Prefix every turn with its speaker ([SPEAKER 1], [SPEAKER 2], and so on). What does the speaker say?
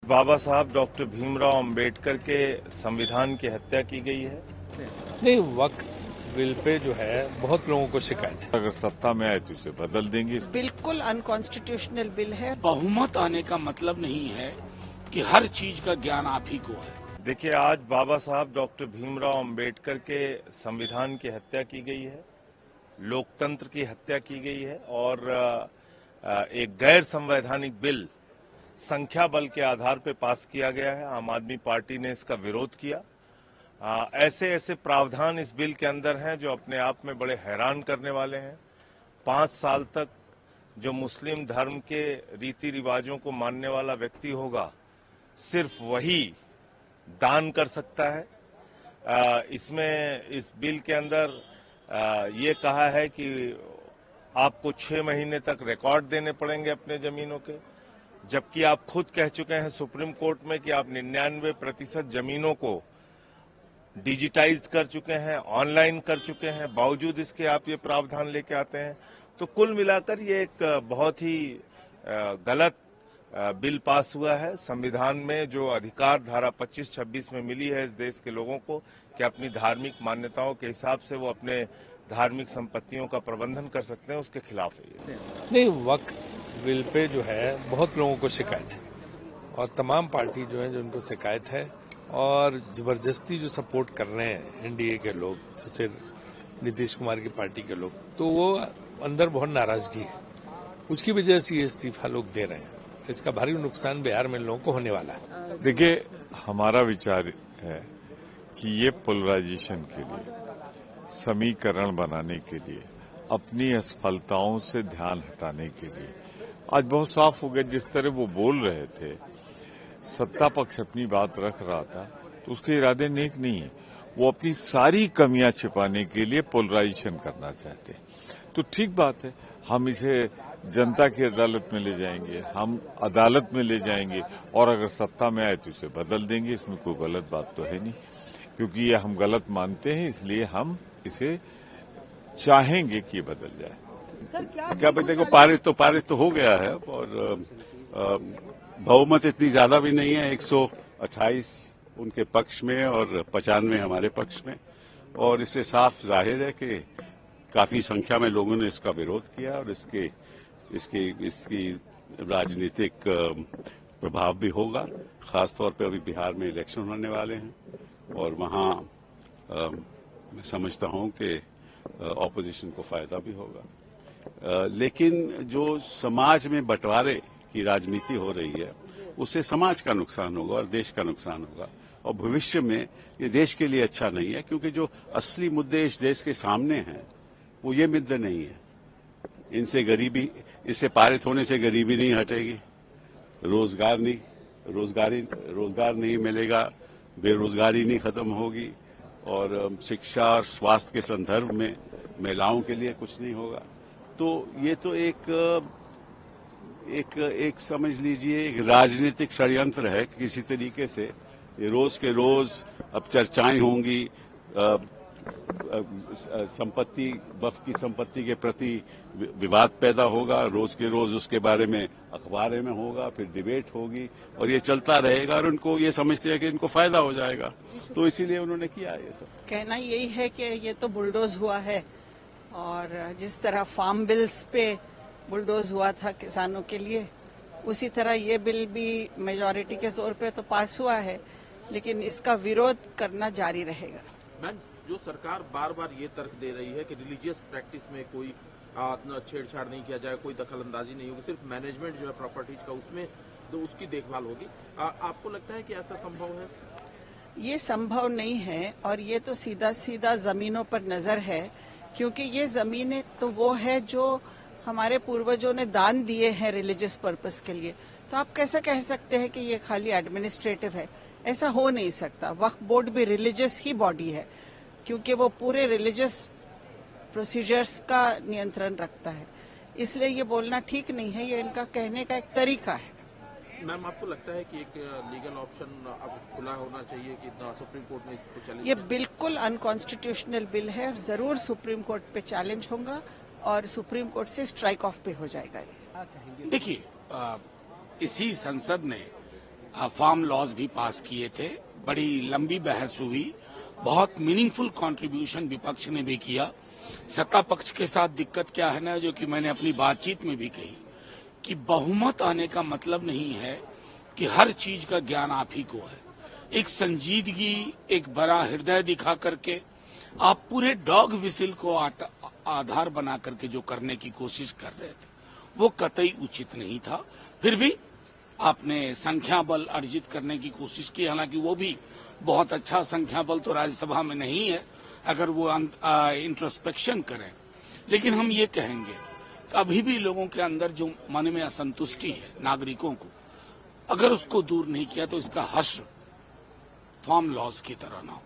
[SPEAKER 1] बाबा साहब डॉक्टर भीमराव अंबेडकर के संविधान की हत्या की गई है।
[SPEAKER 2] नहीं, वक्फ बिल पे जो है बहुत लोगों को शिकायत है।
[SPEAKER 3] अगर सत्ता में आए तो उसे बदल देंगे।
[SPEAKER 4] बिल्कुल अनकॉन्स्टिट्यूशनल बिल है।
[SPEAKER 5] बहुमत आने का मतलब नहीं है कि हर चीज का ज्ञान आप ही को है।
[SPEAKER 1] देखिए, आज बाबा साहब डॉक्टर भीमराव अंबेडकर के संविधान की हत्या की गई है, लोकतंत्र की हत्या की गई है और एक गैर संवैधानिक बिल संख्या बल के आधार पर पास किया गया है। आम आदमी पार्टी ने इसका विरोध किया। ऐसे ऐसे प्रावधान इस बिल के अंदर हैं जो अपने आप में बड़े हैरान करने वाले हैं। 5 साल तक जो मुस्लिम धर्म के रीति रिवाजों को मानने वाला व्यक्ति होगा, सिर्फ वही दान कर सकता है। इसमें इस बिल के अंदर ये कहा है कि आपको 6 महीने तक रिकॉर्ड देने पड़ेंगे अपने जमीनों के, जबकि आप खुद कह चुके हैं सुप्रीम कोर्ट में कि आप 99% जमीनों को डिजिटाइज कर चुके हैं, ऑनलाइन कर चुके हैं, बावजूद इसके आप ये प्रावधान लेके आते हैं। तो कुल मिलाकर ये एक बहुत ही गलत बिल पास हुआ है। संविधान में जो अधिकार धारा 25-26 में मिली है इस देश के लोगों को कि अपनी धार्मिक मान्यताओं के हिसाब से वो अपने धार्मिक संपत्तियों का प्रबंधन कर सकते हैं, उसके खिलाफ है ये।
[SPEAKER 2] नहीं, वक्फ बिल पे जो है बहुत लोगों को शिकायत है और तमाम पार्टी जो है जो उनको शिकायत है और जबरदस्ती जो सपोर्ट कर रहे हैं एनडीए के लोग, जैसे नीतीश कुमार की पार्टी के लोग, तो वो अंदर बहुत नाराजगी है। उसकी वजह से ये इस्तीफा लोग दे रहे हैं। इसका भारी नुकसान बिहार में लोगों को होने वाला है।
[SPEAKER 3] देखिए, हमारा विचार है कि ये पोलराइजेशन के लिए, समीकरण बनाने के लिए, अपनी असफलताओं से ध्यान हटाने के लिए आज बहुत साफ हो गया। जिस तरह वो बोल रहे थे, सत्ता पक्ष अपनी बात रख रहा था, तो उसके इरादे नेक नहीं है। वो अपनी सारी कमियां छिपाने के लिए पोलराइजेशन करना चाहते हैं। तो ठीक बात है, हम इसे जनता की अदालत में ले जाएंगे, हम अदालत में ले जाएंगे और अगर सत्ता में आए तो इसे बदल देंगे। इसमें कोई गलत बात तो है नहीं, क्योंकि ये हम गलत मानते हैं, इसलिए हम इसे चाहेंगे कि ये बदल जाए।
[SPEAKER 6] क्या देखो, पारित तो हो गया है और बहुमत इतनी ज्यादा भी नहीं है। 128 उनके पक्ष में और 95 हमारे पक्ष में, और इससे साफ जाहिर है कि काफी संख्या में लोगों ने इसका विरोध किया और इसकी राजनीतिक प्रभाव भी होगा। खासतौर पर अभी बिहार में इलेक्शन होने वाले हैं और वहां मैं समझता हूं कि ऑपोजिशन को फायदा भी होगा। लेकिन जो समाज में बंटवारे की राजनीति हो रही है, उससे समाज का नुकसान होगा और देश का नुकसान होगा और भविष्य में ये देश के लिए अच्छा नहीं है, क्योंकि जो असली मुद्दे इस देश के सामने हैं वो ये मुद्दे नहीं है। इससे पारित होने से गरीबी नहीं हटेगी, रोजगार नहीं मिलेगा, बेरोजगारी नहीं खत्म होगी और शिक्षा और स्वास्थ्य के संदर्भ में महिलाओं के लिए कुछ नहीं होगा। तो ये तो एक समझ लीजिए एक राजनीतिक षड्यंत्र है। किसी तरीके से ये रोज के रोज अब चर्चाएं होंगी, वक्फ की संपत्ति के प्रति विवाद पैदा होगा, रोज के रोज उसके बारे में अखबार में होगा, फिर डिबेट होगी और ये चलता रहेगा और उनको ये समझते हैं कि इनको फायदा हो जाएगा, तो इसीलिए उन्होंने किया ये सब।
[SPEAKER 4] कहना यही है कि ये तो बुलडोज हुआ है और जिस तरह फार्म बिल्स पे बुलडोज हुआ था किसानों के लिए, उसी तरह ये बिल भी मेजॉरिटी के जोर पे तो पास हुआ है, लेकिन इसका विरोध करना जारी रहेगा।
[SPEAKER 7] मैम, जो सरकार बार बार ये तर्क दे रही है कि रिलीजियस प्रैक्टिस में कोई छेड़छाड़ नहीं किया जाए, कोई दखल अंदाजी नहीं होगी, सिर्फ मैनेजमेंट जो है प्रॉपर्टीज का उसमें तो उसकी देखभाल होगी, आपको लगता है कि ऐसा संभव है?
[SPEAKER 4] ये संभव नहीं है और ये तो सीधा सीधा जमीनों पर नजर है, क्योंकि ये जमीनें तो वो है जो हमारे पूर्वजों ने दान दिए हैं रिलीजियस पर्पस के लिए। तो आप कैसे कह सकते हैं कि ये खाली एडमिनिस्ट्रेटिव है? ऐसा हो नहीं सकता। वक्फ बोर्ड भी रिलीजियस ही बॉडी है, क्योंकि वो पूरे रिलीजियस प्रोसीजर्स का नियंत्रण रखता है। इसलिए ये बोलना ठीक नहीं है, ये इनका कहने का एक तरीका है।
[SPEAKER 7] मैम, आपको लगता है कि एक लीगल ऑप्शन अब खुला होना चाहिए कि सुप्रीम कोर्ट में इसको चैलेंज?
[SPEAKER 4] ये बिल्कुल अनकॉन्स्टिट्यूशनल बिल है और जरूर सुप्रीम कोर्ट पे चैलेंज होगा और सुप्रीम कोर्ट से स्ट्राइक ऑफ पे हो जाएगा।
[SPEAKER 5] देखिए, इसी संसद ने फार्म लॉज भी पास किए थे। बड़ी लंबी बहस हुई, बहुत मीनिंगफुल कंट्रीब्यूशन विपक्ष ने भी किया। सत्ता पक्ष के साथ दिक्कत क्या है ना, जो कि मैंने अपनी बातचीत में भी कही, कि बहुमत आने का मतलब नहीं है कि हर चीज का ज्ञान आप ही को है। एक संजीदगी, एक बड़ा हृदय दिखा करके आप पूरे डॉग विसिल को आधार बना करके जो करने की कोशिश कर रहे थे, वो कतई उचित नहीं था। फिर भी आपने संख्या बल अर्जित करने की कोशिश की, हालांकि वो भी बहुत अच्छा संख्या बल तो राज्यसभा में नहीं है अगर वो इंट्रोस्पेक्शन करें। लेकिन हम ये कहेंगे कि अभी भी लोगों के अंदर जो मन में असंतुष्टि है नागरिकों को, अगर उसको दूर नहीं किया तो इसका हश्र फार्म लॉज की तरह ना हो।